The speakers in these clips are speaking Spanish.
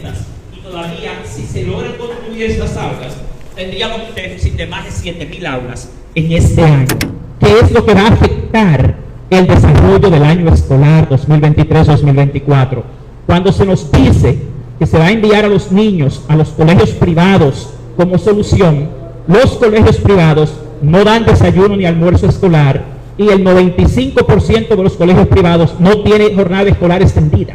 200, y todavía, si se logran construir estas aulas, tendríamos un déficit de más de 7.000 aulas en este año, que es lo que va a afectar el desarrollo del año escolar 2023-2024. Cuando se nos dice que se va a enviar a los niños a los colegios privados como solución, los colegios privados no dan desayuno ni almuerzo escolar, y el 95% de los colegios privados no tiene jornada escolar extendida.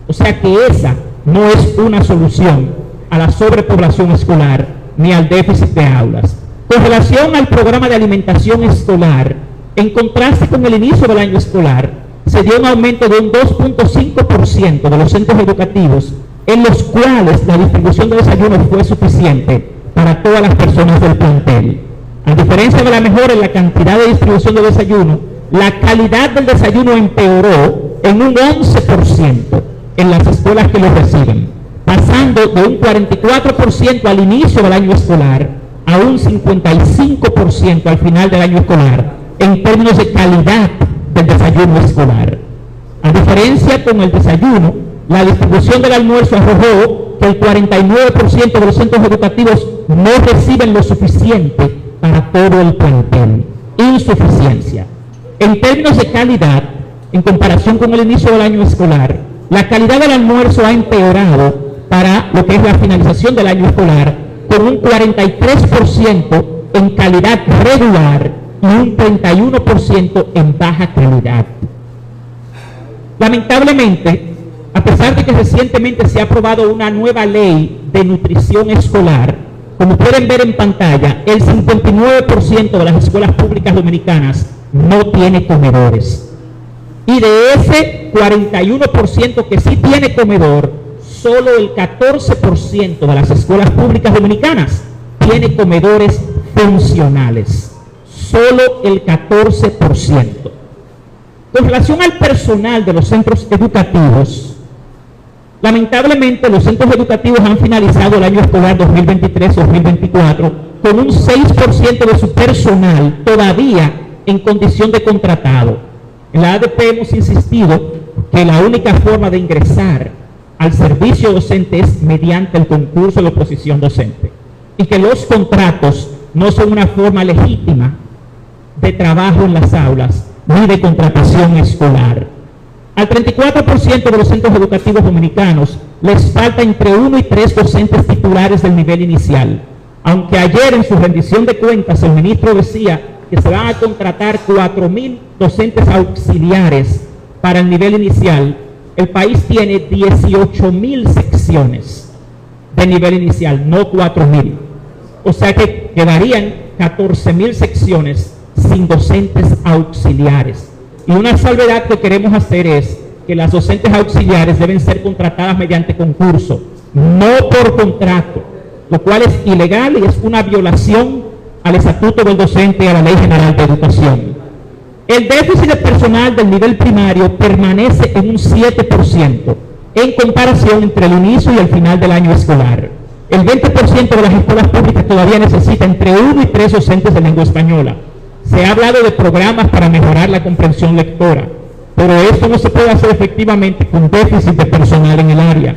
O sea que esa no es una solución a la sobrepoblación escolar ni al déficit de aulas. Con relación al programa de alimentación escolar, en contraste con el inicio del año escolar, se dio un aumento de un 2.5% de los centros educativos en los cuales la distribución de desayunos fue suficiente para todas las personas del plantel. A diferencia de la mejora en la cantidad de distribución de desayuno, la calidad del desayuno empeoró en un 11% en las escuelas que lo reciben, pasando de un 44% al inicio del año escolar a un 55% al final del año escolar, en términos de calidad del desayuno escolar. A diferencia con el desayuno, la distribución del almuerzo arrojó que el 49% de los centros educativos no reciben lo suficiente para todo el plantel. Insuficiencia. En términos de calidad, en comparación con el inicio del año escolar, la calidad del almuerzo ha empeorado para lo que es la finalización del año escolar, con un 43% en calidad regular y un 31% en baja calidad. Lamentablemente, a pesar de que recientemente se ha aprobado una nueva ley de nutrición escolar, como pueden ver en pantalla, el 59% de las escuelas públicas dominicanas no tiene comedores. Y de ese 41% que sí tiene comedor, solo el 14% de las escuelas públicas dominicanas tiene comedores funcionales. Solo el 14%. Con relación al personal de los centros educativos, lamentablemente los centros educativos han finalizado el año escolar 2023-2024 con un 6% de su personal todavía en condición de contratado. En la ADP hemos insistido que la única forma de ingresar al servicio docente es mediante el concurso de oposición docente, y que los contratos no son una forma legítima de trabajo en las aulas ni de contratación escolar. Al 34% de los centros educativos dominicanos les falta entre 1 y 3 docentes titulares del nivel inicial. Aunque ayer en su rendición de cuentas el ministro decía que se van a contratar 4.000 docentes auxiliares para el nivel inicial, el país tiene 18.000 secciones de nivel inicial, no 4.000. O sea que quedarían 14.000 secciones sin docentes auxiliares. Y una salvedad que queremos hacer es que las docentes auxiliares deben ser contratadas mediante concurso, no por contrato, lo cual es ilegal y es una violación al Estatuto del Docente y a la Ley General de Educación. El déficit de personal del nivel primario permanece en un 7% en comparación entre el inicio y el final del año escolar. El 20% de las escuelas públicas todavía necesita entre 1 y 3 docentes de lengua española. Se ha hablado de programas para mejorar la comprensión lectora, pero esto no se puede hacer efectivamente con déficit de personal en el área.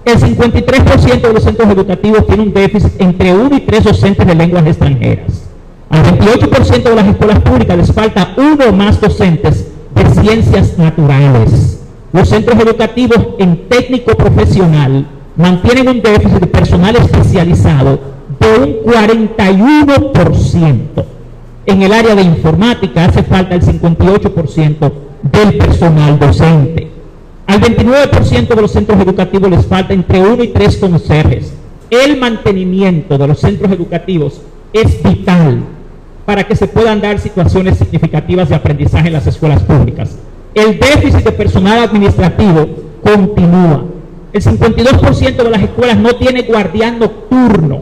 El 53% de los centros educativos tiene un déficit entre 1 y 3 docentes de lenguas extranjeras. Al 28% de las escuelas públicas les falta 1 o más docentes de ciencias naturales. Los centros educativos en técnico profesional mantienen un déficit de personal especializado de un 41%. En el área de informática hace falta el 58% del personal docente. Al 29% de los centros educativos les falta entre 1 y 3 conserjes. El mantenimiento de los centros educativos es vital para que se puedan dar situaciones significativas de aprendizaje en las escuelas públicas. El déficit de personal administrativo continúa. El 52% de las escuelas no tiene guardián nocturno.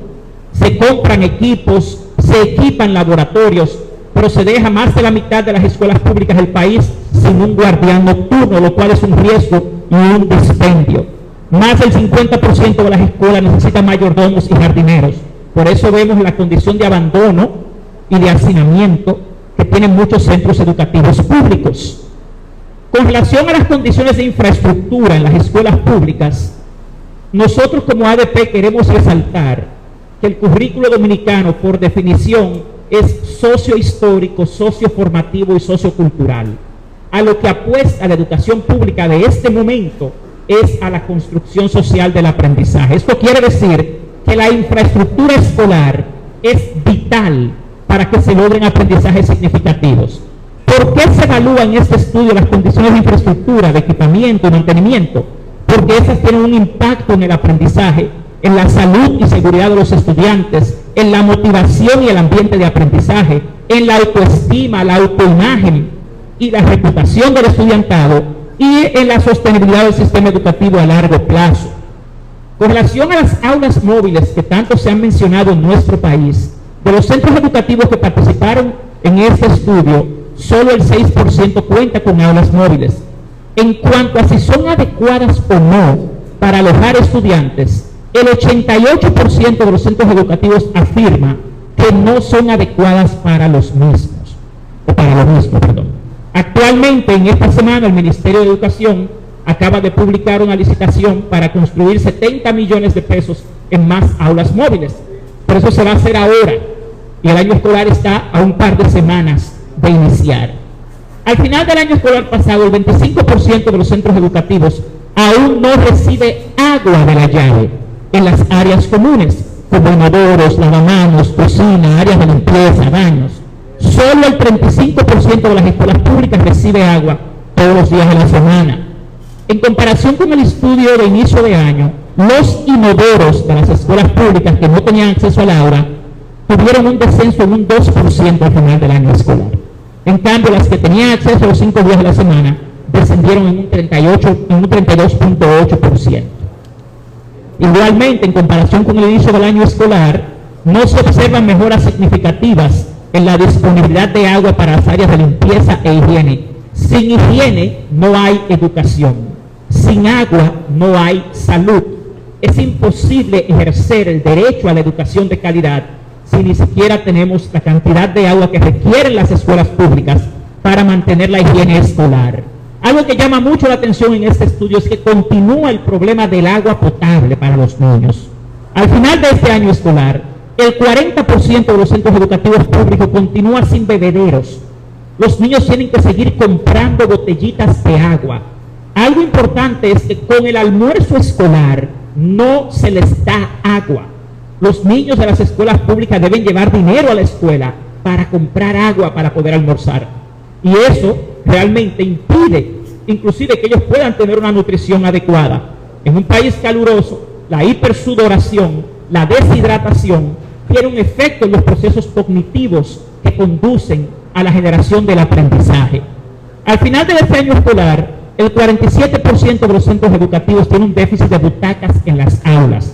Se compran equipos, se equipan laboratorios, pero se deja más de la mitad de las escuelas públicas del país sin un guardián nocturno, lo cual es un riesgo y un dispendio. Más del 50% de las escuelas necesitan mayordomos y jardineros. Por eso vemos la condición de abandono y de hacinamiento que tienen muchos centros educativos públicos. Con relación a las condiciones de infraestructura en las escuelas públicas, nosotros como ADP queremos resaltar que el currículo dominicano, por definición, es sociohistórico, socioformativo y sociocultural. A lo que apuesta la educación pública de este momento es a la construcción social del aprendizaje. Esto quiere decir que la infraestructura escolar es vital para que se logren aprendizajes significativos. ¿Por qué se evalúa en este estudio las condiciones de infraestructura, de equipamiento y mantenimiento? Porque esas tienen un impacto en el aprendizaje, en la salud y seguridad de los estudiantes, en la motivación y el ambiente de aprendizaje, en la autoestima, la autoimagen y la reputación del estudiantado y en la sostenibilidad del sistema educativo a largo plazo. Con relación a las aulas móviles que tanto se han mencionado en nuestro país, de los centros educativos que participaron en este estudio, solo el 6% cuenta con aulas móviles. En cuanto a si son adecuadas o no para alojar estudiantes, el 88% de los centros educativos afirma que no son adecuadas para los mismos, Actualmente, en esta semana, el Ministerio de Educación acaba de publicar una licitación para construir 70 millones de pesos en más aulas móviles. Pero eso se va a hacer ahora, y el año escolar está a un par de semanas de iniciar. Al final del año escolar pasado, el 25% de los centros educativos aún no recibe agua de la llave en las áreas comunes, como inodoros, lavamanos, cocina, áreas de limpieza, baños. Solo el 35% de las escuelas públicas recibe agua todos los días de la semana. En comparación con el estudio de inicio de año, los inodoros de las escuelas públicas que no tenían acceso al agua tuvieron un descenso en un 2% al final del año escolar. En cambio, las que tenían acceso a los 5 días de la semana descendieron en un 32.8%. Igualmente, en comparación con el inicio del año escolar, no se observan mejoras significativas en la disponibilidad de agua para las áreas de limpieza e higiene. Sin higiene no hay educación. Sin agua no hay salud. Es imposible ejercer el derecho a la educación de calidad si ni siquiera tenemos la cantidad de agua que requieren las escuelas públicas para mantener la higiene escolar. Algo que llama mucho la atención en este estudio es que continúa el problema del agua potable para los niños. Al final de este año escolar, el 40% de los centros educativos públicos continúa sin bebederos. Los niños tienen que seguir comprando botellitas de agua. Algo importante es que con el almuerzo escolar no se les da agua. Los niños de las escuelas públicas deben llevar dinero a la escuela para comprar agua para poder almorzar. Y eso realmente impide, inclusive, que ellos puedan tener una nutrición adecuada. En un país caluroso, la hipersudoración, la deshidratación, tiene un efecto en los procesos cognitivos que conducen a la generación del aprendizaje. Al final de este año escolar, el 47% de los centros educativos tiene un déficit de butacas en las aulas.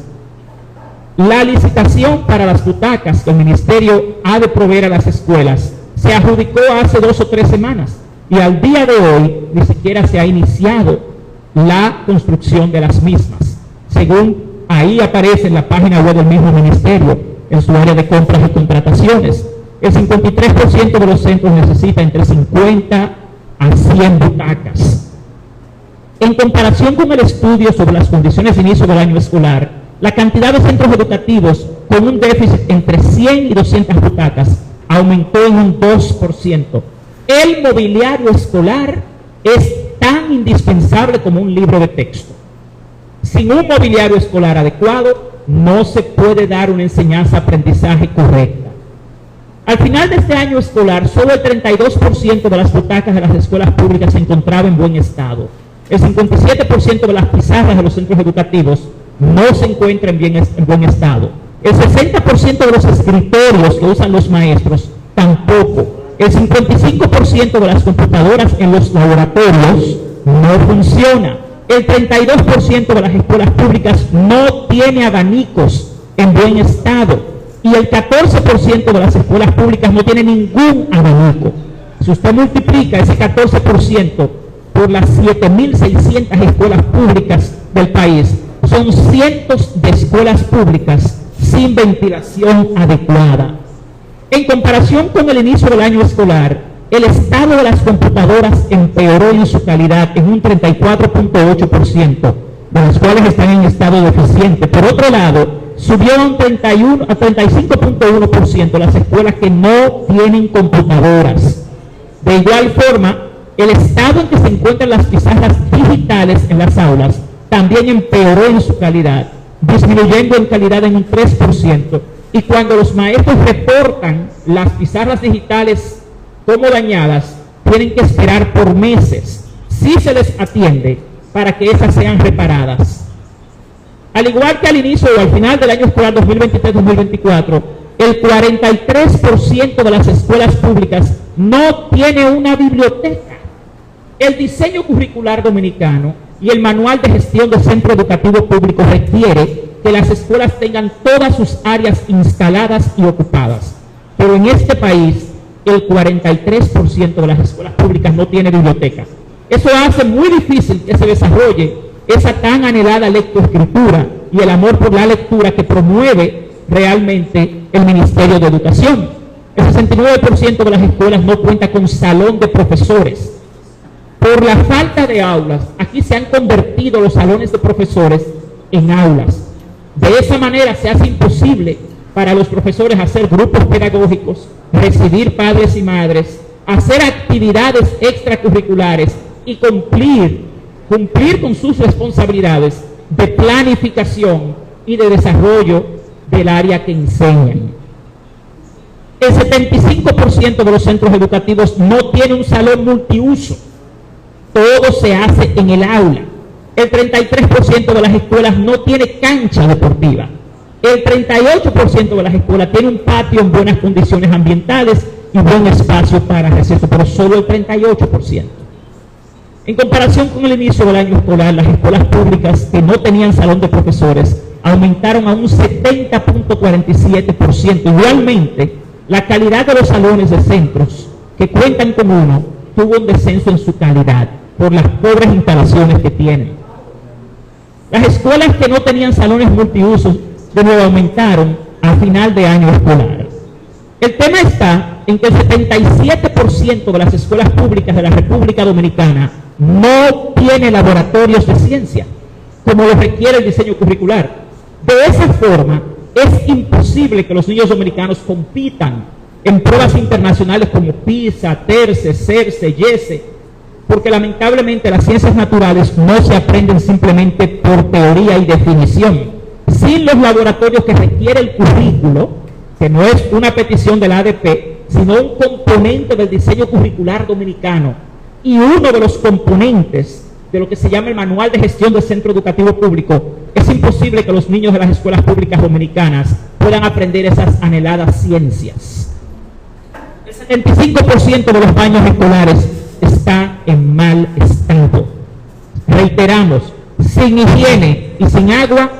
La licitación para las butacas que el Ministerio ha de proveer a las escuelas se adjudicó hace 2 o 3 semanas y al día de hoy ni siquiera se ha iniciado la construcción de las mismas. Según ahí aparece en la página web del mismo Ministerio, en su área de compras y contrataciones, el 53% de los centros necesita entre 50 a 100 butacas. En comparación con el estudio sobre las condiciones de inicio del año escolar, la cantidad de centros educativos con un déficit entre 100 y 200 butacas aumentó en un 2%. El mobiliario escolar es tan indispensable como un libro de texto. Sin un mobiliario escolar adecuado, no se puede dar una enseñanza-aprendizaje correcta. Al final de este año escolar, solo el 32% de las butacas de las escuelas públicas se encontraba en buen estado. El 57% de las pizarras de los centros educativos no se encuentra en buen estado. El 60% de los escritorios que usan los maestros tampoco. El 55% de las computadoras en los laboratorios no funciona. El 32% de las escuelas públicas no tiene abanicos en buen estado. Y el 14% de las escuelas públicas no tiene ningún abanico. Si usted multiplica ese 14% por las 7.600 escuelas públicas del país, son cientos de escuelas públicas sin ventilación adecuada. En comparación con el inicio del año escolar, el estado de las computadoras empeoró en su calidad en un 34.8%, de las cuales están en estado deficiente. Por otro lado, subió a 35.1% las escuelas que no tienen computadoras. De igual forma, el estado en que se encuentran las pizarras digitales en las aulas también empeoró en su calidad, disminuyendo en calidad en un 3%. Y cuando los maestros reportan las pizarras digitales como dañadas, tienen que esperar por meses, si se les atiende, para que esas sean reparadas. Al igual que al inicio o al final del año escolar 2023-2024, el 43% de las escuelas públicas no tiene una biblioteca. El diseño curricular dominicano y el manual de gestión de centro educativo público requiere que las escuelas tengan todas sus áreas instaladas y ocupadas. Pero en este país, el 43% de las escuelas públicas no tiene biblioteca. Eso hace muy difícil que se desarrolle esa tan anhelada lectoescritura y el amor por la lectura que promueve realmente el Ministerio de Educación. El 69% de las escuelas no cuenta con salón de profesores. Por la falta de aulas, aquí se han convertido los salones de profesores en aulas. De esa manera se hace imposible para los profesores hacer grupos pedagógicos, recibir padres y madres, hacer actividades extracurriculares y cumplir con sus responsabilidades de planificación y de desarrollo del área que enseñan. El 75% de los centros educativos no tiene un salón multiuso. Todo se hace en el aula. El 33% de las escuelas no tiene cancha deportiva. El 38% de las escuelas tiene un patio en buenas condiciones ambientales y buen espacio para receso, pero solo el 38%. En comparación con el inicio del año escolar, las escuelas públicas que no tenían salón de profesores aumentaron a un 70.47%. Igualmente, la calidad de los salones de centros que cuentan con uno tuvo un descenso en su calidad por las pobres instalaciones que tienen. Las escuelas que no tenían salones multiusos de nuevo aumentaron a final de año escolar. El tema está en que el 77% de las escuelas públicas de la República Dominicana no tiene laboratorios de ciencia, como lo requiere el diseño curricular. De esa forma, es imposible que los niños dominicanos compitan en pruebas internacionales como PISA, TERCE, CERCE, YESE, porque lamentablemente las ciencias naturales no se aprenden simplemente por teoría y definición. Sin los laboratorios que requiere el currículo, que no es una petición de la ADP, sino un componente del diseño curricular dominicano y uno de los componentes de lo que se llama el Manual de Gestión del Centro Educativo Público, es imposible que los niños de las escuelas públicas dominicanas puedan aprender esas anheladas ciencias. El 75% de los baños escolares está en mal estado. Reiteramos, sin higiene y sin agua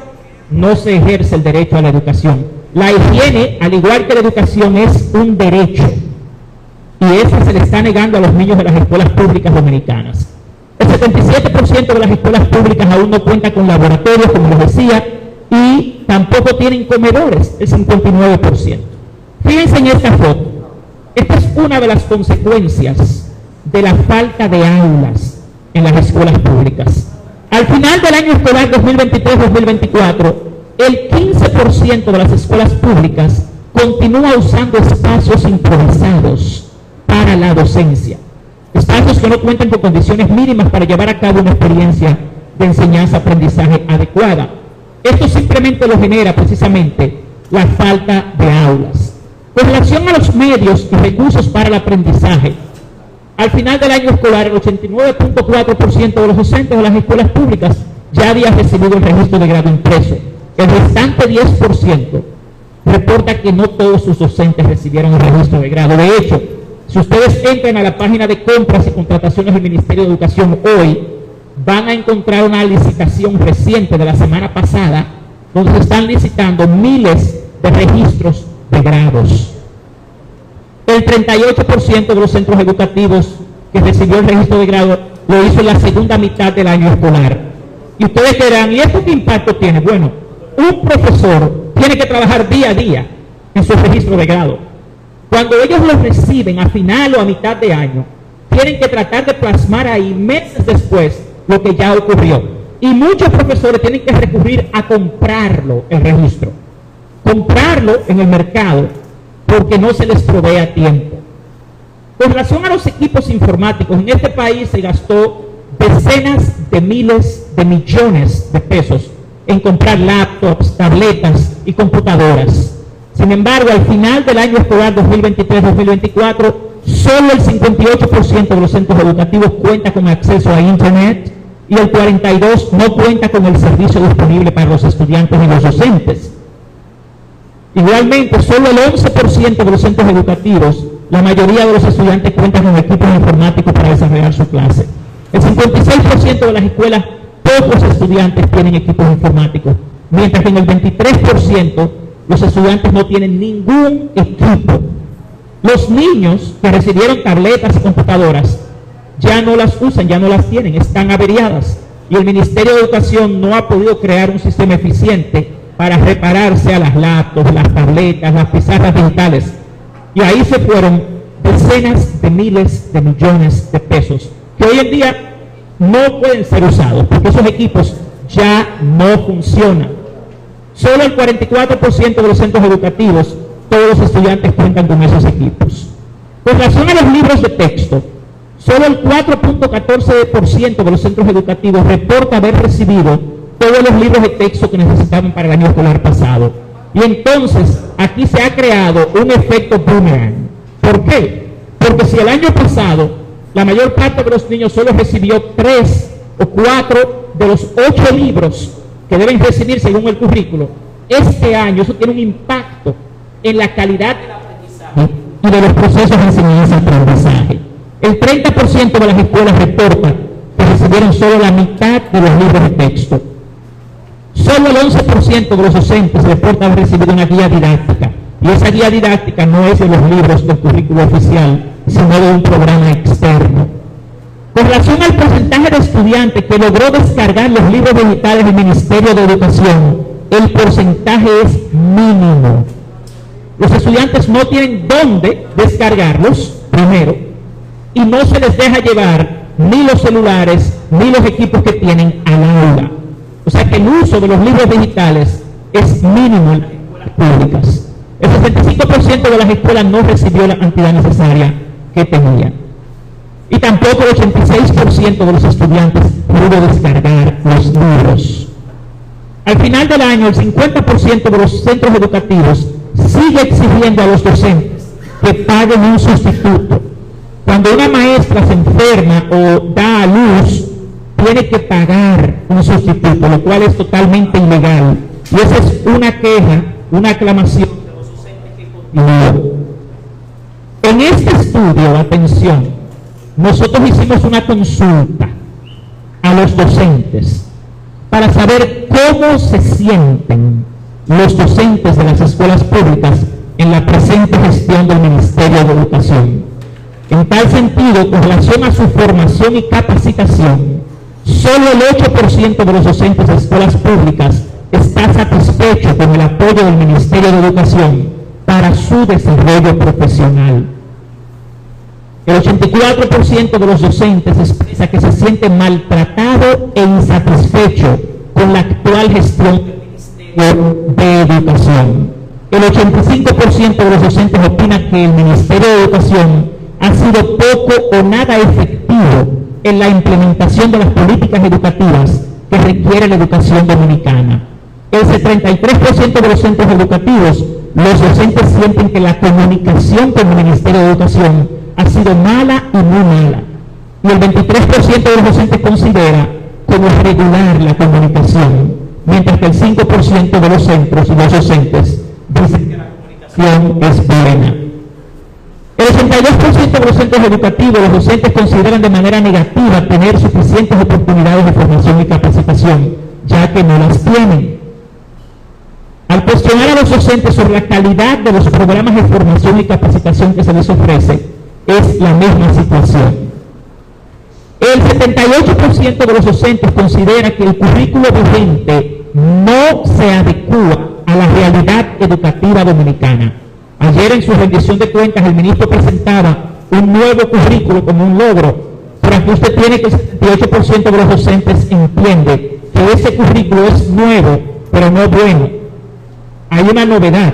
no se ejerce el derecho a la educación. La higiene, al igual que la educación, es un derecho y esa se le está negando a los niños de las escuelas públicas dominicanas. El 77% de las escuelas públicas aún no cuenta con laboratorios, como les decía, y tampoco tienen comedores, el 59%. Fíjense en esta foto. Esta es una de las consecuencias de la falta de aulas en las escuelas públicas. Al final del año escolar 2023-2024, el 15% de las escuelas públicas continúa usando espacios improvisados para la docencia. Espacios que no cuentan con condiciones mínimas para llevar a cabo una experiencia de enseñanza-aprendizaje adecuada. Esto simplemente lo genera precisamente la falta de aulas. Con relación a los medios y recursos para el aprendizaje, al final del año escolar, el 89.4% de los docentes de las escuelas públicas ya había recibido el registro de grado impreso. El restante 10% reporta que no todos sus docentes recibieron el registro de grado. De hecho, si ustedes entran a la página de compras y contrataciones del Ministerio de Educación hoy, van a encontrar una licitación reciente de la semana pasada, donde se están licitando miles de registros de grados. El 38% de los centros educativos que recibió el registro de grado lo hizo en la segunda mitad del año escolar. Y ustedes dirán, ¿y esto qué impacto tiene? Bueno, un profesor tiene que trabajar día a día en su registro de grado. Cuando ellos lo reciben a final o a mitad de año, tienen que tratar de plasmar ahí meses después lo que ya ocurrió. Y muchos profesores tienen que recurrir a comprarlo, el registro. Comprarlo en el mercado porque no se les provee a tiempo. Con relación a los equipos informáticos, en este país se gastó decenas de miles de millones de pesos en comprar laptops, tabletas y computadoras. Sin embargo, al final del año escolar 2023-2024, solo el 58% de los centros educativos cuenta con acceso a Internet y el 42% no cuenta con el servicio disponible para los estudiantes y los docentes. Igualmente, solo el 11% de los centros educativos, la mayoría de los estudiantes cuentan con equipos informáticos para desarrollar su clase. El 56% de las escuelas, pocos estudiantes tienen equipos informáticos, mientras que en el 23% los estudiantes no tienen ningún equipo. Los niños que recibieron tabletas y computadoras ya no las usan, ya no las tienen, están averiadas. Y el Ministerio de Educación no ha podido crear un sistema eficiente para repararse a las laptops, las tabletas, las pizarras digitales. Y ahí se fueron decenas de miles de millones de pesos que hoy en día no pueden ser usados porque esos equipos ya no funcionan. Solo el 44% de los centros educativos, todos los estudiantes cuentan con esos equipos. Con relación a los libros de texto, solo el 4.14% de los centros educativos reporta haber recibido todos los libros de texto que necesitaban para el año escolar pasado. Y entonces, aquí se ha creado un efecto boomerang. ¿Por qué? Porque si el año pasado la mayor parte de los niños solo recibió 3 o 4 de los 8 libros que deben recibir según el currículo, este año eso tiene un impacto en la calidad del aprendizaje y de los procesos de enseñanza-aprendizaje. El 30% de las escuelas reportan que recibieron solo la mitad de los libros de texto. Solo el 11% de los docentes reporta haber recibido una guía didáctica, y esa guía didáctica no es de los libros del currículo oficial, sino de un programa externo. Con relación al porcentaje de estudiantes que logró descargar los libros digitales del Ministerio de Educación, el porcentaje es mínimo. Los estudiantes no tienen dónde descargarlos, primero, y no se les deja llevar ni los celulares ni los equipos que tienen al aula. O sea que el uso de los libros digitales es mínimo en las escuelas públicas. El 65% de las escuelas no recibió la cantidad necesaria que tenía. Y tampoco el 86% de los estudiantes pudo descargar los libros. Al final del año, el 50% de los centros educativos sigue exigiendo a los docentes que paguen un sustituto. Cuando una maestra se enferma o da a luz, tiene que pagar un sustituto, lo cual es totalmente ilegal. Y esa es una queja, una aclamación de los docentes que continúa. En este estudio, atención, nosotros hicimos una consulta a los docentes para saber cómo se sienten los docentes de las escuelas públicas en la presente gestión del Ministerio de Educación. En tal sentido, con relación a su formación y capacitación, solo el 8% de los docentes de escuelas públicas está satisfecho con el apoyo del Ministerio de Educación para su desarrollo profesional. El 84% de los docentes expresa que se siente maltratado e insatisfecho con la actual gestión del Ministerio de Educación. El 85% de los docentes opina que el Ministerio de Educación ha sido poco o nada efectivo en la implementación de las políticas educativas que requiere la educación dominicana. El 73% de los centros educativos, los docentes sienten que la comunicación con el Ministerio de Educación ha sido mala y muy mala. Y el 23% de los docentes considera como regular la comunicación, mientras que el 5% de los centros y los docentes dicen que la comunicación es buena. El 82% de los centros educativos, los docentes consideran de manera negativa tener suficientes oportunidades de formación y capacitación, ya que no las tienen. Al cuestionar a los docentes sobre la calidad de los programas de formación y capacitación que se les ofrece, es la misma situación. El 78% de los docentes considera que el currículo vigente no se adecua a la realidad educativa dominicana. Ayer en su rendición de cuentas el ministro presentaba un nuevo currículo como un logro, pero aquí usted tiene que el 78% de los docentes entiende que ese currículo es nuevo, pero no bueno. Hay una novedad,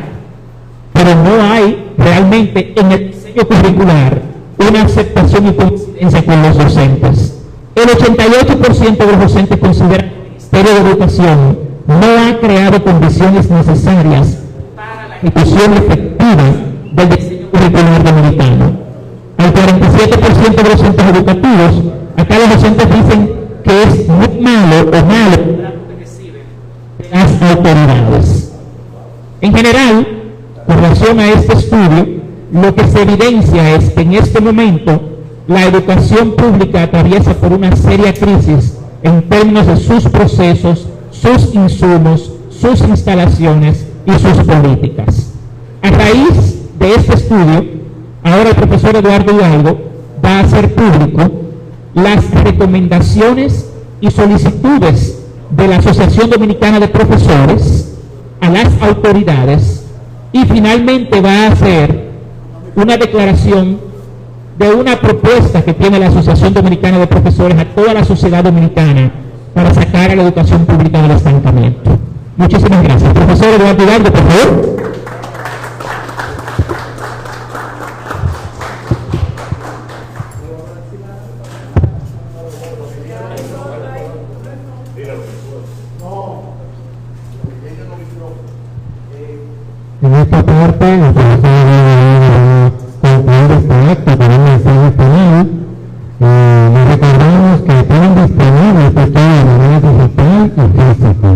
pero no hay realmente en el diseño curricular una aceptación y coincidencia con los docentes. El 88% de los docentes consideran que el Ministerio de Educación no ha creado condiciones necesarias para la ejecución efectiva del diseño curricular dominicano. Al 47% de los centros educativos, acá los docentes dicen que es muy malo o malo que reciben las autoridades. En general, con relación a este estudio, lo que se evidencia es que en este momento la educación pública atraviesa por una seria crisis en términos de sus procesos, sus insumos, sus instalaciones y sus políticas. A raíz de este estudio, ahora el profesor Eduardo Hidalgo va a hacer público las recomendaciones y solicitudes de la Asociación Dominicana de Profesores a las autoridades y finalmente va a hacer una declaración de una propuesta que tiene la Asociación Dominicana de Profesores a toda la sociedad dominicana para sacar a la educación pública del estancamiento. Muchísimas gracias. Profesor Eduardo Hidalgo, por favor. En esta parte, el profesor concluir este acto con un mensaje final. Les recordamos que tienen disponible este estudio de manera digital y físico.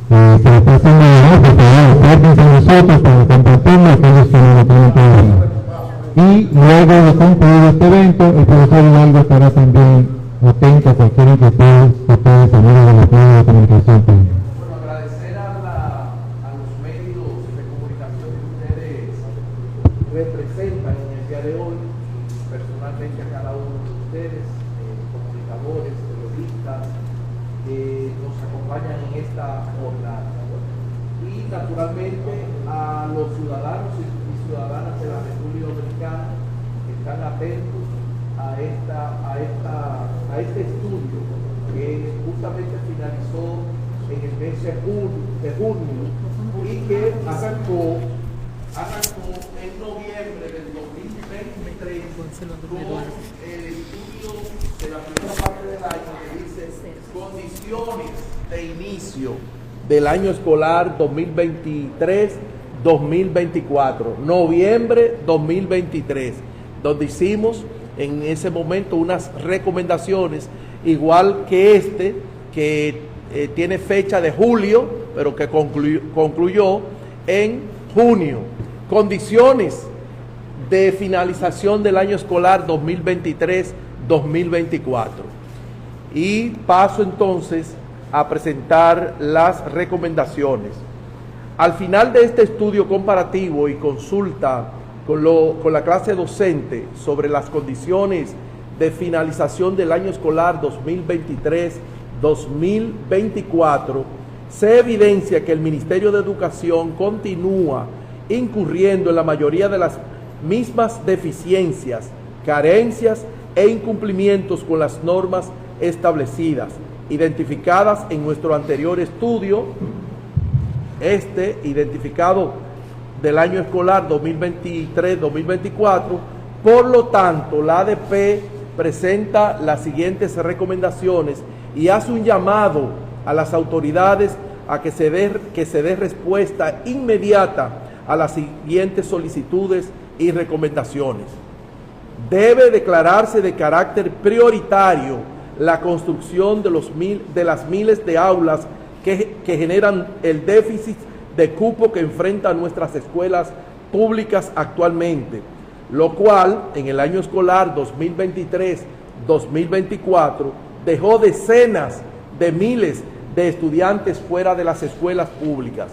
Se lo está haciendo llegar, por favor, acérquense a nosotros para compartirlo a aquellos que no lo tienen todavía. Y luego de concluir este evento, el profesor Hidalgo estará también atento a cualquier inquietud que ustedes amigos de la Escuela de Comunicación tengan. Representan en el día de hoy, personalmente a cada uno de ustedes, comunicadores, periodistas, que nos acompañan en esta jornada. Y naturalmente a los ciudadanos y ciudadanas de la República Dominicana que están atentos a este estudio que justamente finalizó en el mes de junio y que arrancó en noviembre del 2023 con el estudio de la primera parte del año que dice condiciones de inicio del año escolar 2023-2024, noviembre 2023, donde hicimos en ese momento unas recomendaciones, igual que que tiene fecha de julio, pero que concluyó en junio. Condiciones de finalización del año escolar 2023-2024. Y paso entonces a presentar las recomendaciones. Al final de este estudio comparativo y consulta con la clase docente sobre las condiciones de finalización del año escolar 2023-2024, se evidencia que el Ministerio de Educación continúa incurriendo en la mayoría de las mismas deficiencias, carencias e incumplimientos con las normas establecidas, identificadas en nuestro anterior estudio, identificado del año escolar 2023-2024. Por lo tanto, la ADP presenta las siguientes recomendaciones y hace un llamado a las autoridades a que se dé respuesta inmediata a las siguientes solicitudes y recomendaciones. Debe declararse de carácter prioritario la construcción de las miles de aulas que generan el déficit de cupo que enfrentan nuestras escuelas públicas actualmente, lo cual en el año escolar 2023-2024 dejó decenas de miles de estudiantes fuera de las escuelas públicas.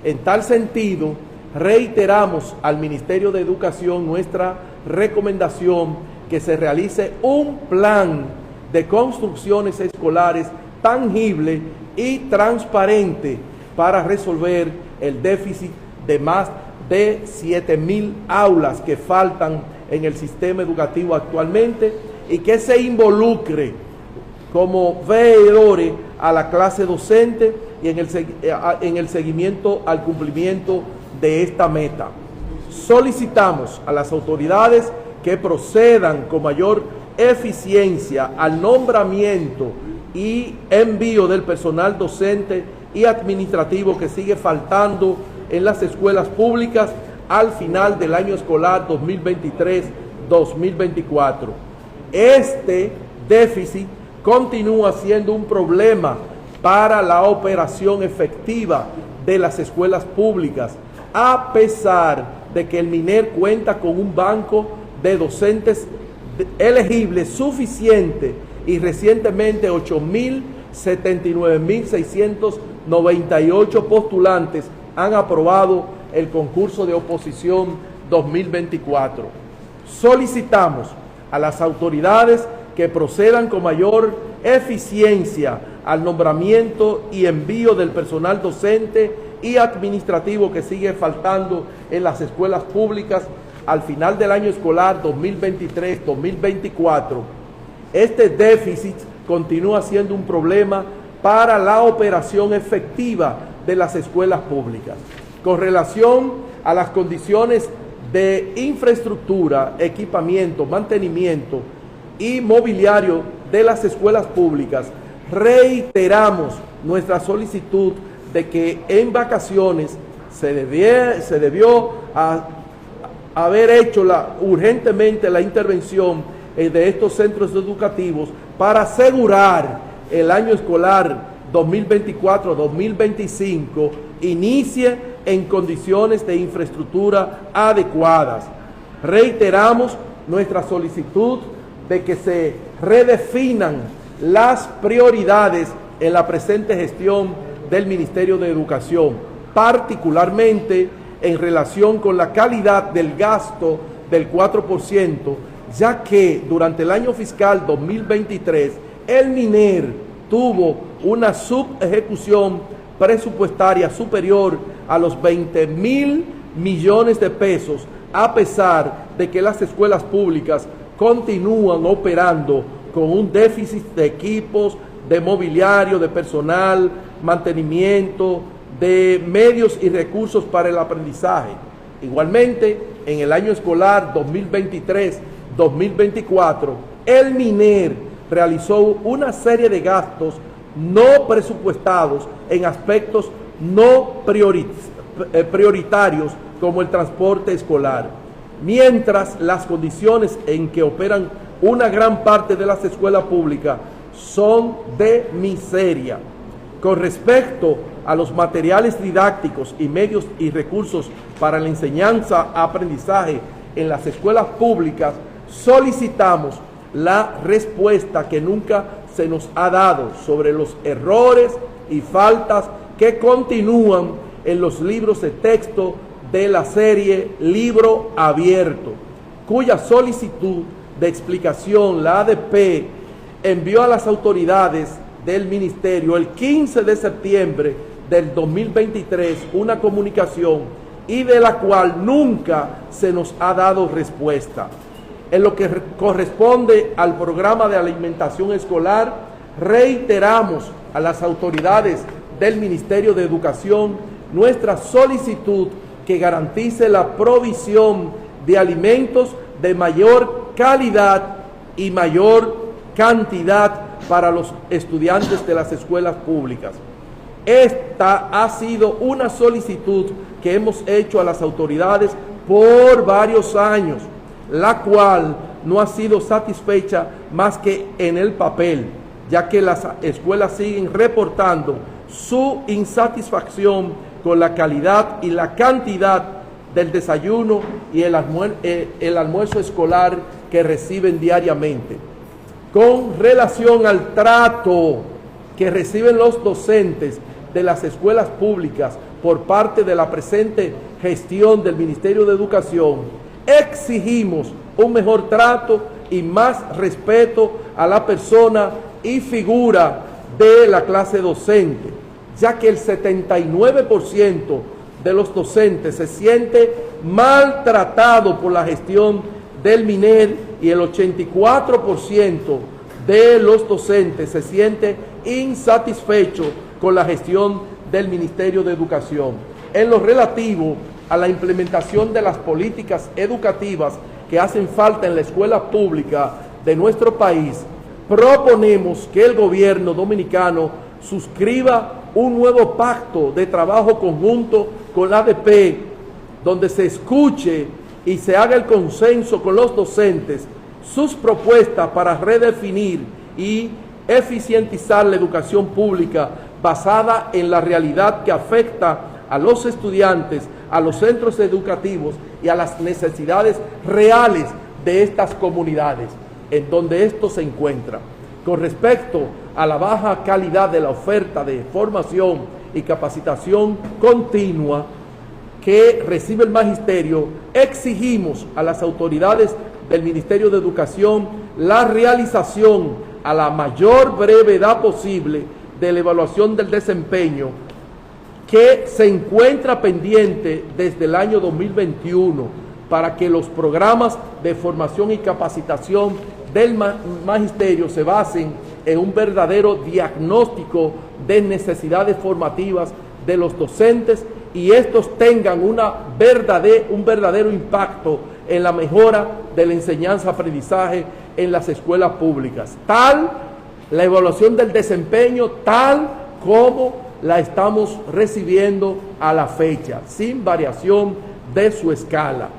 En tal sentido, reiteramos al Ministerio de Educación nuestra recomendación que se realice un plan de construcciones escolares tangible y transparente para resolver el déficit de más de 7,000 aulas que faltan en el sistema educativo actualmente y que se involucre como veedores a la clase docente y en el seguimiento al cumplimiento de esta meta. Solicitamos a las autoridades que procedan con mayor eficiencia al nombramiento y envío del personal docente y administrativo que sigue faltando en las escuelas públicas al final del año escolar 2023-2024. Este déficit continúa siendo un problema para la operación efectiva de las escuelas públicas, a pesar de que el MINER cuenta con un banco de docentes elegibles suficiente y recientemente 8.079.698 postulantes han aprobado el concurso de oposición 2024. Solicitamos a las autoridades que procedan con mayor eficiencia al nombramiento y envío del personal docente y administrativo que sigue faltando en las escuelas públicas al final del año escolar 2023-2024. Este déficit continúa siendo un problema para la operación efectiva de las escuelas públicas. Con relación a las condiciones de infraestructura, equipamiento, mantenimiento y mobiliario de las escuelas públicas, reiteramos nuestra solicitud de que en vacaciones se debió haber hecho urgentemente la intervención de estos centros educativos para asegurar el año escolar 2024-2025 inicie en condiciones de infraestructura adecuadas. Reiteramos nuestra solicitud de que se redefinan las prioridades en la presente gestión del Ministerio de Educación, particularmente en relación con la calidad del gasto del 4%, ya que durante el año fiscal 2023 el MINER tuvo una subejecución presupuestaria superior a los 20.000 millones de pesos, a pesar de que las escuelas públicas continúan operando con un déficit de equipos, de mobiliario, de personal, mantenimiento, de medios y recursos para el aprendizaje. Igualmente, en el año escolar 2023-2024, el MINER realizó una serie de gastos no presupuestados en aspectos no prioritarios como el transporte escolar, mientras las condiciones en que operan una gran parte de las escuelas públicas son de miseria. Con respecto a los materiales didácticos y medios y recursos para la enseñanza-aprendizaje en las escuelas públicas, solicitamos la respuesta que nunca se nos ha dado sobre los errores y faltas que continúan en los libros de texto de la serie Libro Abierto, cuya solicitud de explicación la ADP envió a las autoridades del Ministerio el 15 de septiembre del 2023 una comunicación y de la cual nunca se nos ha dado respuesta. En lo que corresponde al programa de alimentación escolar, reiteramos a las autoridades del Ministerio de Educación nuestra solicitud que garantice la provisión de alimentos de mayor calidad y mayor cantidad para los estudiantes de las escuelas públicas. Esta ha sido una solicitud que hemos hecho a las autoridades por varios años, la cual no ha sido satisfecha más que en el papel, ya que las escuelas siguen reportando su insatisfacción con la calidad y la cantidad del desayuno y el almuerzo escolar que reciben diariamente. Con relación al trato que reciben los docentes de las escuelas públicas por parte de la presente gestión del Ministerio de Educación, exigimos un mejor trato y más respeto a la persona y figura de la clase docente, ya que el 79% de los docentes se siente maltratado por la gestión del MINER y el 84% de los docentes se siente insatisfecho con la gestión del Ministerio de Educación. En lo relativo a la implementación de las políticas educativas que hacen falta en la escuela pública de nuestro país, proponemos que el gobierno dominicano suscriba un nuevo pacto de trabajo conjunto con la ADP, donde se escuche y se haga el consenso con los docentes sus propuestas para redefinir y eficientizar la educación pública basada en la realidad que afecta a los estudiantes, a los centros educativos y a las necesidades reales de estas comunidades en donde esto se encuentra. Con respecto a la baja calidad de la oferta de formación y capacitación continua que recibe el magisterio, exigimos a las autoridades del Ministerio de Educación la realización a la mayor brevedad posible de la evaluación del desempeño que se encuentra pendiente desde el año 2021 para que los programas de formación y capacitación del magisterio se basen en un verdadero diagnóstico de necesidades formativas de los docentes y estos tengan un verdadero impacto en la mejora de la enseñanza-aprendizaje en las escuelas públicas. Tal la evaluación del desempeño, tal como la estamos recibiendo a la fecha, sin variación de su escala.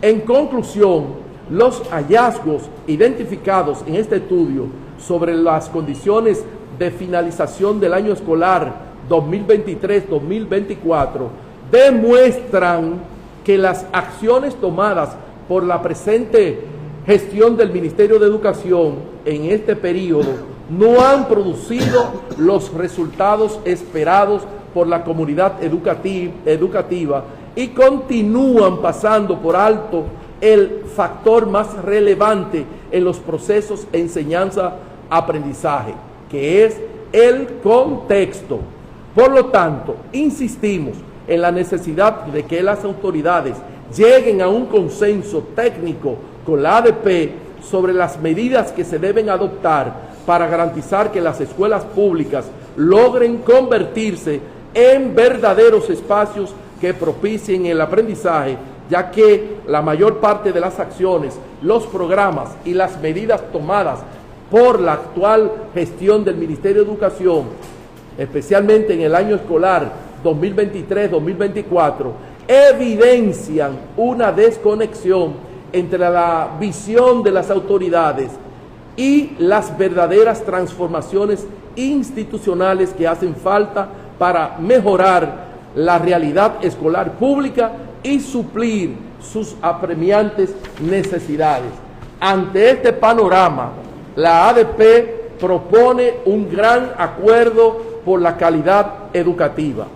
En conclusión, los hallazgos identificados en este estudio sobre las condiciones de finalización del año escolar 2023-2024 demuestran que las acciones tomadas por la presente gestión del Ministerio de Educación en este periodo no han producido los resultados esperados por la comunidad educativa y continúan pasando por alto el factor más relevante en los procesos de enseñanza-aprendizaje, que es el contexto. Por lo tanto, insistimos en la necesidad de que las autoridades lleguen a un consenso técnico con la ADP sobre las medidas que se deben adoptar para garantizar que las escuelas públicas logren convertirse en verdaderos espacios que propicien el aprendizaje, ya que la mayor parte de las acciones, los programas y las medidas tomadas por la actual gestión del Ministerio de Educación, especialmente en el año escolar 2023-2024, evidencian una desconexión entre la visión de las autoridades y las verdaderas transformaciones institucionales que hacen falta para mejorar la realidad escolar pública y suplir sus apremiantes necesidades. Ante este panorama, la ADP propone un gran acuerdo por la calidad educativa.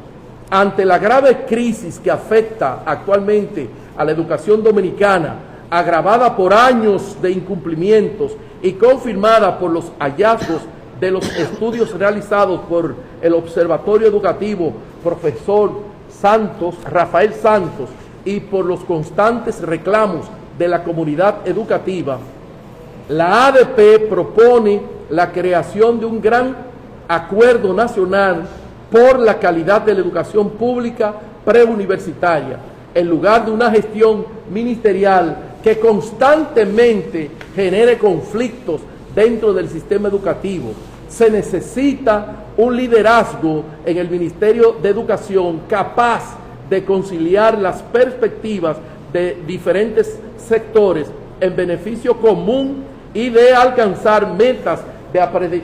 Ante la grave crisis que afecta actualmente a la educación dominicana, agravada por años de incumplimientos y confirmada por los hallazgos de los estudios realizados por el Observatorio Educativo Profesor Rafael Santos y por los constantes reclamos de la comunidad educativa, la ADP propone la creación de un gran acuerdo nacional por la calidad de la educación pública preuniversitaria, en lugar de una gestión ministerial que constantemente genere conflictos dentro del sistema educativo. Se necesita un liderazgo en el Ministerio de Educación capaz de conciliar las perspectivas de diferentes sectores en beneficio común y de alcanzar metas de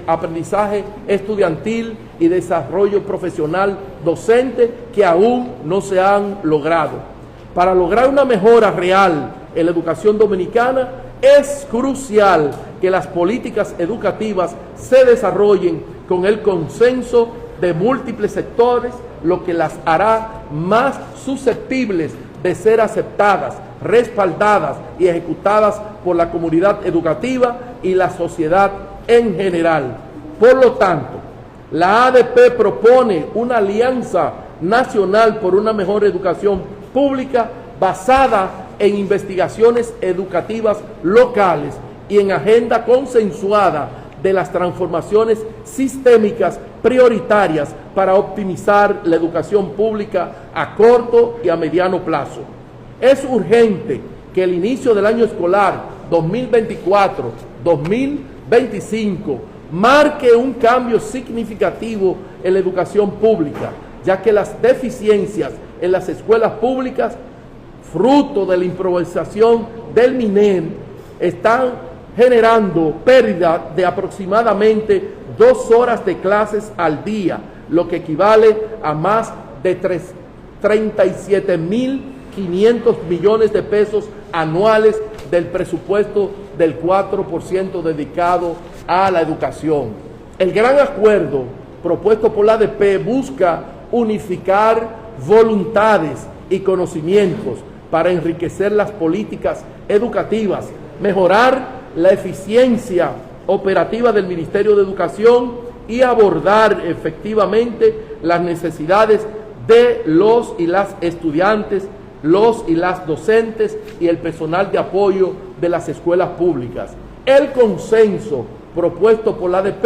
aprendizaje estudiantil y desarrollo profesional docente que aún no se han logrado. Para lograr una mejora real en la educación dominicana, es crucial que las políticas educativas se desarrollen con el consenso de múltiples sectores, lo que las hará más susceptibles de ser aceptadas, respaldadas y ejecutadas por la comunidad educativa y la sociedad en general. Por lo tanto, la ADP propone una alianza nacional por una mejor educación pública basada en investigaciones educativas locales y en agenda consensuada de las transformaciones sistémicas prioritarias para optimizar la educación pública a corto y a mediano plazo. Es urgente que el inicio del año escolar 2024-2025 marque un cambio significativo en la educación pública, ya que las deficiencias en las escuelas públicas, fruto de la improvisación del MINER, están generando pérdida de aproximadamente 2 horas de clases al día, lo que equivale a más de 37.500 millones de pesos anuales del presupuesto del 4% dedicado a la educación. El gran acuerdo propuesto por la ADP busca unificar voluntades y conocimientos para enriquecer las políticas educativas, mejorar la eficiencia operativa del Ministerio de Educación y abordar efectivamente las necesidades de los y las estudiantes, los y las docentes y el personal de apoyo de las escuelas públicas. El consenso propuesto por la ADP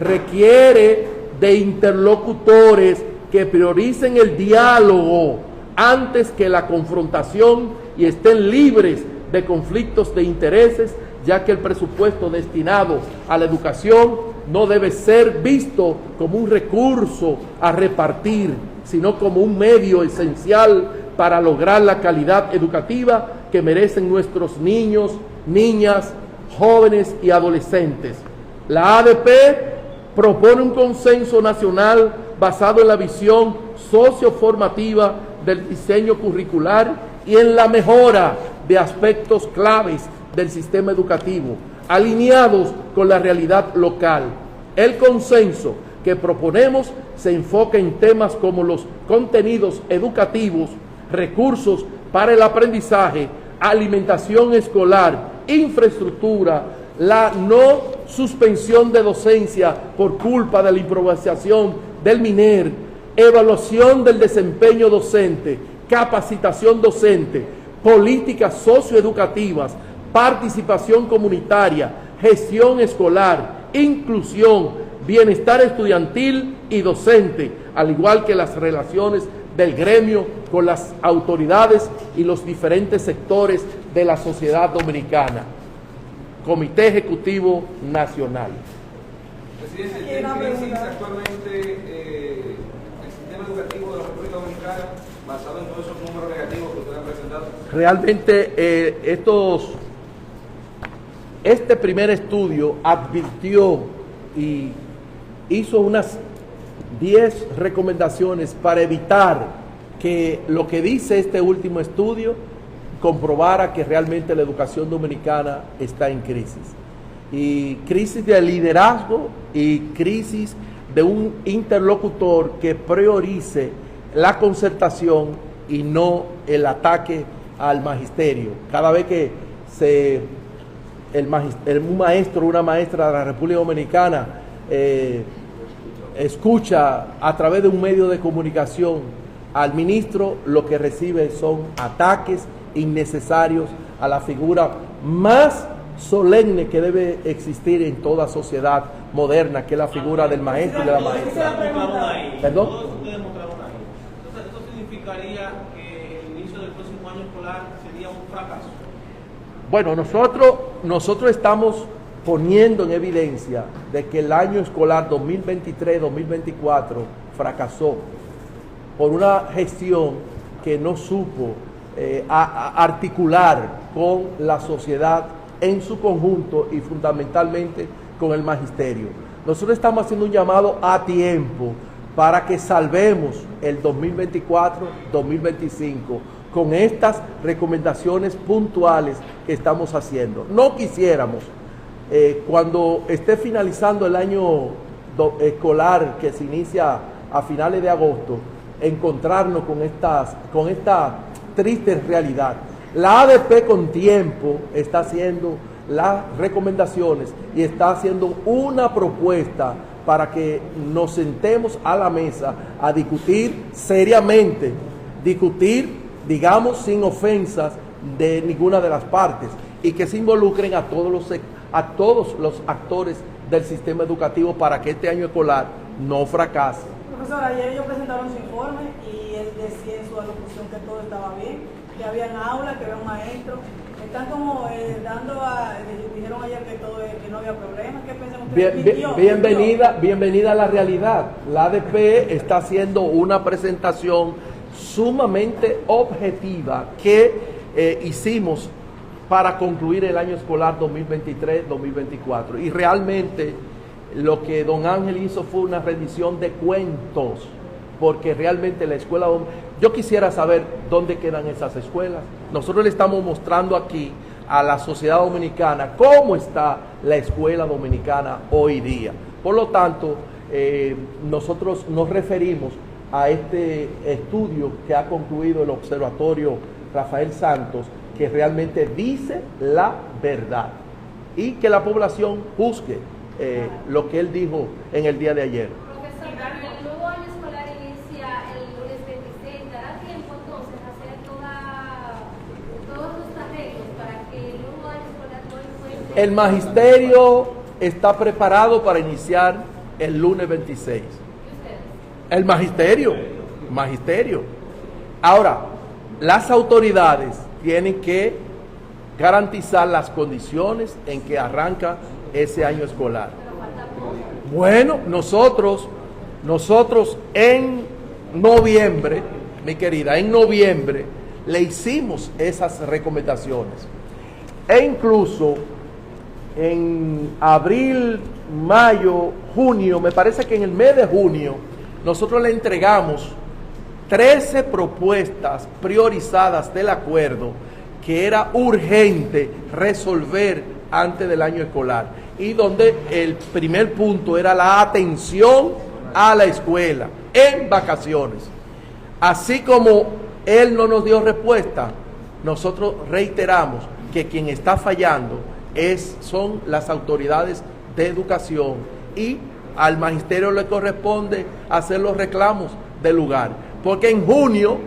requiere de interlocutores que prioricen el diálogo antes que la confrontación y estén libres de conflictos de intereses, ya que el presupuesto destinado a la educación no debe ser visto como un recurso a repartir, sino como un medio esencial para lograr la calidad educativa que merecen nuestros niños, niñas, jóvenes y adolescentes. La ADP propone un consenso nacional basado en la visión socioformativa del diseño curricular y en la mejora de aspectos claves del sistema educativo, alineados con la realidad local. El consenso que proponemos se enfoca en temas como los contenidos educativos, recursos para el aprendizaje, alimentación escolar, infraestructura, la no suspensión de docencia por culpa de la improvisación del MINER, evaluación del desempeño docente, capacitación docente, políticas socioeducativas, participación comunitaria, gestión escolar, inclusión, bienestar estudiantil y docente, al igual que las relaciones del gremio con las autoridades y los diferentes sectores de la sociedad dominicana. Comité Ejecutivo Nacional. Presidente, ¿está en crisis actualmente el sistema educativo de la República Dominicana basado en todos esos números negativos que ustedes han presentado? Realmente este primer estudio advirtió y hizo unas 10 recomendaciones para evitar que lo que dice este último estudio comprobara que realmente la educación dominicana está en crisis. Y crisis de liderazgo y crisis de un interlocutor que priorice la concertación y no el ataque al magisterio. Cada vez que un maestro o una maestra de la República Dominicana escucha a través de un medio de comunicación al ministro, lo que recibe son ataques innecesarios a la figura más solemne que debe existir en toda sociedad moderna, que es la figura del maestro y de la maestra. ¿Perdón? Todo eso ustedes mostraron ahí. Entonces, ¿esto significaría que el inicio del próximo año escolar sería un fracaso? Bueno, nosotros estamos poniendo en evidencia de que el año escolar 2023-2024 fracasó por una gestión que no supo articular con la sociedad en su conjunto y fundamentalmente con el magisterio. Nosotros estamos haciendo un llamado a tiempo para que salvemos el 2024-2025 con estas recomendaciones puntuales que estamos haciendo. No quisiéramos, cuando esté finalizando el año escolar que se inicia a finales de agosto, encontrarnos con esta triste realidad. La ADP con tiempo está haciendo las recomendaciones y está haciendo una propuesta para que nos sentemos a la mesa a discutir seriamente, digamos sin ofensas de ninguna de las partes, y que se involucren a todos los actores del sistema educativo para que este año escolar no fracase. Profesor, ayer ellos presentaron su informe y él decía en su alocución que todo estaba bien, que habían aulas, que había un maestro. Están como dijeron ayer que no había problema. ¿Qué piensan ustedes? Bienvenida a la realidad. La ADP está haciendo una presentación sumamente objetiva que hicimos para concluir el año escolar 2023-2024. Y realmente lo que don Ángel hizo fue una rendición de cuentos, porque realmente la escuela... Yo quisiera saber dónde quedan esas escuelas. Nosotros le estamos mostrando aquí a la sociedad dominicana cómo está la escuela dominicana hoy día. Por lo tanto, nosotros nos referimos a este estudio que ha concluido el Observatorio Rafael Santos, que realmente dice la verdad y que la población juzgue lo que él dijo en el día de ayer. Profesor, el nuevo año escolar inicia el lunes 26. ¿Dará tiempo entonces a hacer todos los arreglos para que el nuevo año escolar no encuentre? El magisterio está preparado para iniciar el lunes 26. ¿Y ustedes? El magisterio. Ahora, las autoridades tienen que garantizar las condiciones en que arranca ese año escolar. Bueno, nosotros en noviembre, mi querida, en noviembre le hicimos esas recomendaciones. E incluso en abril, mayo, junio, me parece que en el mes de junio, nosotros le entregamos 13 propuestas priorizadas del acuerdo que era urgente resolver antes del año escolar, y donde el primer punto era la atención a la escuela en vacaciones. Así como él no nos dio respuesta, nosotros reiteramos que quien está fallando son las autoridades de educación, y al magisterio le corresponde hacer los reclamos del lugar. Porque en junio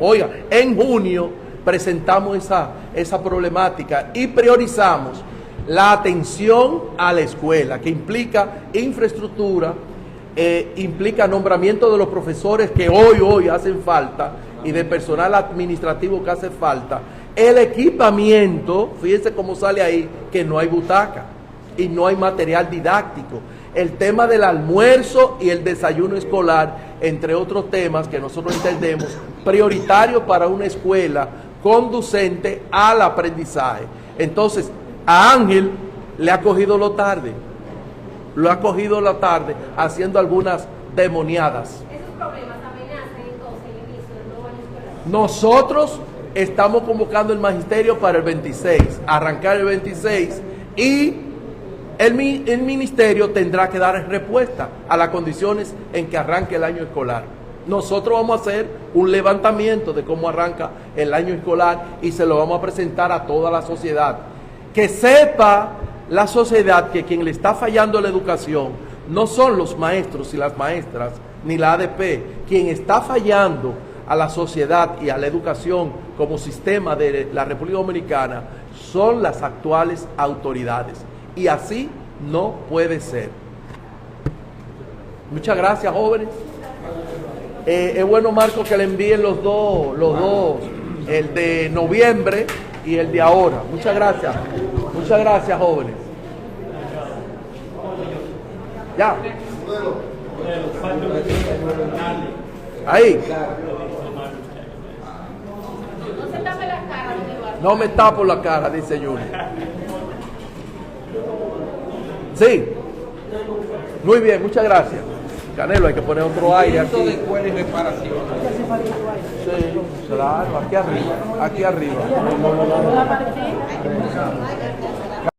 presentamos esa problemática y priorizamos la atención a la escuela, que implica infraestructura, implica nombramiento de los profesores que hoy hacen falta y de personal administrativo que hace falta. El equipamiento, fíjense cómo sale ahí, que no hay butaca y no hay material didáctico. El tema del almuerzo y el desayuno escolar, entre otros temas que nosotros entendemos prioritarios para una escuela conducente al aprendizaje. Entonces, a Ángel le ha cogido lo tarde haciendo algunas demoniadas. ¿Esos problemas amenazan entonces el inicio del nuevo año escolar? Nosotros estamos convocando el magisterio para el 26, arrancar el 26, y el ministerio tendrá que dar respuesta a las condiciones en que arranque el año escolar. Nosotros vamos a hacer un levantamiento de cómo arranca el año escolar y se lo vamos a presentar a toda la sociedad. Que sepa la sociedad que quien le está fallando la educación no son los maestros y las maestras, ni la ADP. Quien está fallando a la sociedad y a la educación como sistema de la República Dominicana son las actuales autoridades. Y así no puede ser. Muchas gracias, jóvenes. Es bueno, Marco, que le envíen los dos, el de noviembre y el de ahora. Muchas gracias, jóvenes. Ya. Ahí. No se tape la cara, don Eduardo. No me tapo la cara, dice Junior. Sí. Muy bien, muchas gracias. Canelo, hay que poner otro aire aquí. de escuela y reparación. Sí, claro, aquí arriba.